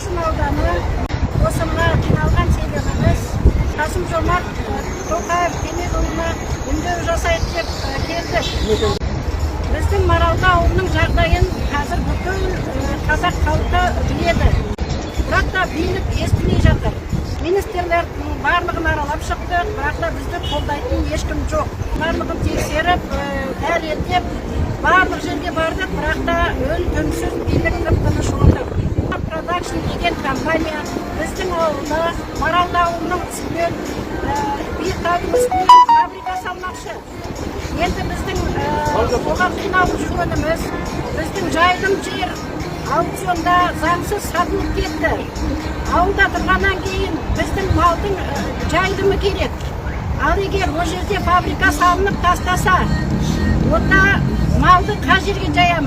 Жаңақорған ауданы осында жиналған себебіміз Қасым-Жомарт Тоқаев Кемелұлына үндеу жасайық деп келдік. Біздің Маралды ауылының жағдайын қазір бүкіл қазақ халқы біледі. Бірақ та билік естімей жатыр. Министрлердің барлығын аралап шықтық, бірақ та бізді қолдайтын ешкім жоқ. Барлығын тексеріп, дәлелдеп, барлық жерге бардық, бірақ та үн-түнсіз билік тып-тыныш отыр. Продакшн деген компания біздің ауылда, Маралды ауылының үстінен, биіктаудың үстінен фабрика салмақшы. Енді біздің оған қиналып жүргеніміз, біздің жайылым жер аукционда заңсыз сатылып кетті. Ауылда тұрғаннан кейін біздің малдың жайылымы керек. Ал егер о жерде фабрика салынып тастаса, онда малды қай жерге жаямыз?